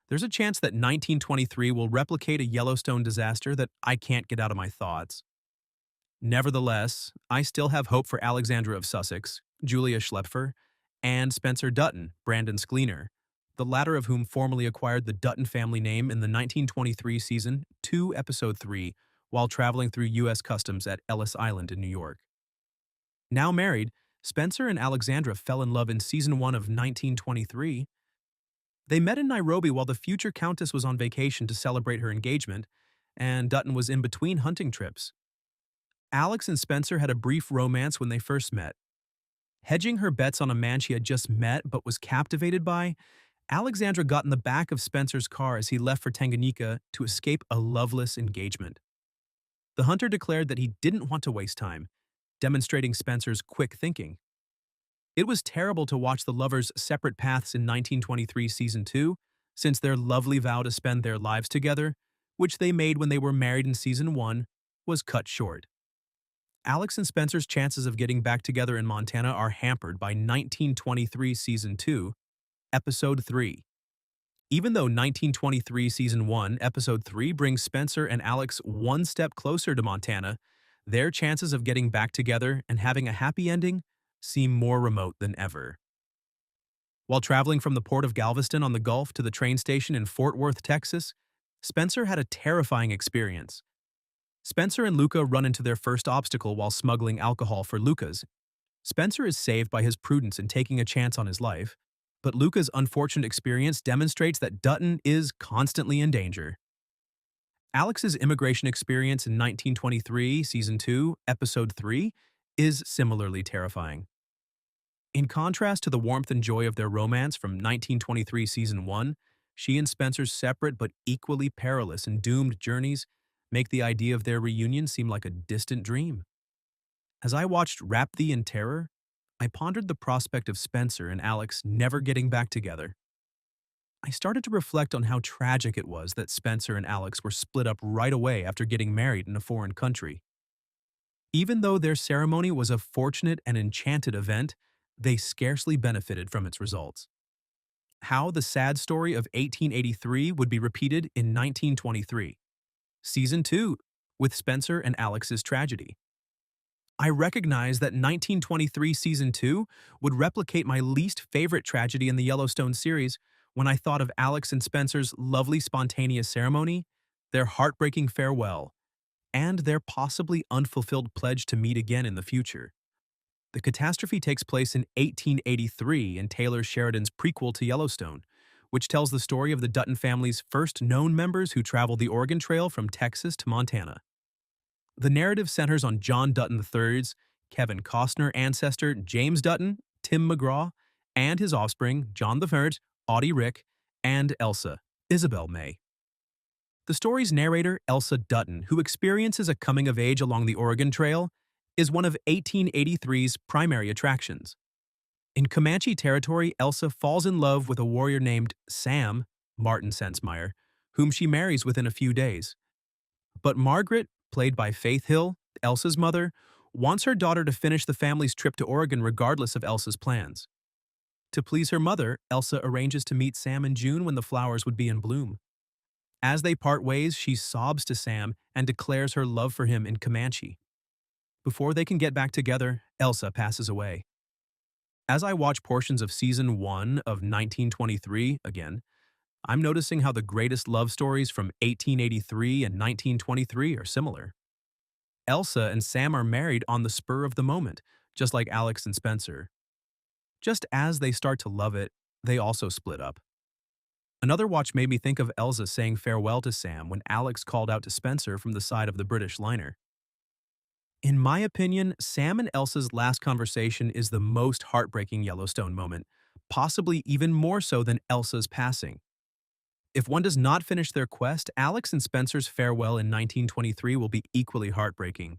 There's a chance that 1923 will replicate a Yellowstone disaster that I can't get out of my thoughts. Nevertheless, I still have hope for Alexandra of Sussex, Julia Schlepfer, and Spencer Dutton, Brandon Schleener, the latter of whom formally acquired the Dutton family name in the 1923 season 2, episode 3, while traveling through U.S. Customs at Ellis Island in New York. Now married, Spencer and Alexandra fell in love in season 1 of 1923. They met in Nairobi while the future countess was on vacation to celebrate her engagement, and Dutton was in between hunting trips. Alex and Spencer had a brief romance when they first met. Hedging her bets on a man she had just met but was captivated by, Alexandra got in the back of Spencer's car as he left for Tanganyika to escape a loveless engagement. The hunter declared that he didn't want to waste time, demonstrating Spencer's quick thinking. It was terrible to watch the lovers' separate paths in 1923 season 2, since their lovely vow to spend their lives together, which they made when they were married in season 1, was cut short. Alex and Spencer's chances of getting back together in Montana are hampered by 1923 season 2, episode 3. Even though 1923 season 1, episode 3 brings Spencer and Alex one step closer to Montana, their chances of getting back together and having a happy ending seem more remote than ever. While traveling from the port of Galveston on the Gulf to the train station in Fort Worth, Texas, Spencer had a terrifying experience. Spencer and Luca run into their first obstacle while smuggling alcohol for Luca's. Spencer is saved by his prudence in taking a chance on his life, but Luca's unfortunate experience demonstrates that Dutton is constantly in danger. Alex's immigration experience in 1923, season 2, episode 3, is similarly terrifying. In contrast to the warmth and joy of their romance from 1923 season 1, she and Spencer's separate but equally perilous and doomed journeys make the idea of their reunion seem like a distant dream. As I watched Wrap Thee in Terror, I pondered the prospect of Spencer and Alex never getting back together. I started to reflect on how tragic it was that Spencer and Alex were split up right away after getting married in a foreign country. Even though their ceremony was a fortunate and enchanted event, they scarcely benefited from its results. How the sad story of 1883 would be repeated in 1923. Season 2, with Spencer and Alex's tragedy. I recognize that 1923 Season 2 would replicate my least favorite tragedy in the Yellowstone series when I thought of Alex and Spencer's lovely spontaneous ceremony, their heartbreaking farewell, and their possibly unfulfilled pledge to meet again in the future. The catastrophe takes place in 1883 in Taylor Sheridan's prequel to Yellowstone, which tells the story of the Dutton family's first known members who traveled the Oregon Trail from Texas to Montana. The narrative centers on John Dutton III's Kevin Costner ancestor James Dutton, Tim McGraw, and his offspring John the Verge, Audie Rick, and Elsa, Isabel May. The story's narrator, Elsa Dutton, who experiences a coming-of-age along the Oregon Trail, is one of 1883's primary attractions. In Comanche territory, Elsa falls in love with a warrior named Sam, Martin Sensmeyer, whom she marries within a few days. But Margaret, played by Faith Hill, Elsa's mother, wants her daughter to finish the family's trip to Oregon regardless of Elsa's plans. To please her mother, Elsa arranges to meet Sam in June when the flowers would be in bloom. As they part ways, she sobs to Sam and declares her love for him in Comanche. Before they can get back together, Elsa passes away. As I watch portions of Season 1 of 1923 again, I'm noticing how the greatest love stories from 1883 and 1923 are similar. Elsa and Sam are married on the spur of the moment, just like Alex and Spencer. Just as they start to love it, they also split up. Another watch made me think of Elsa saying farewell to Sam when Alex called out to Spencer from the side of the British liner. In my opinion, Sam and Elsa's last conversation is the most heartbreaking Yellowstone moment, possibly even more so than Elsa's passing. If one does not finish their quest, Alex and Spencer's farewell in 1923 will be equally heartbreaking.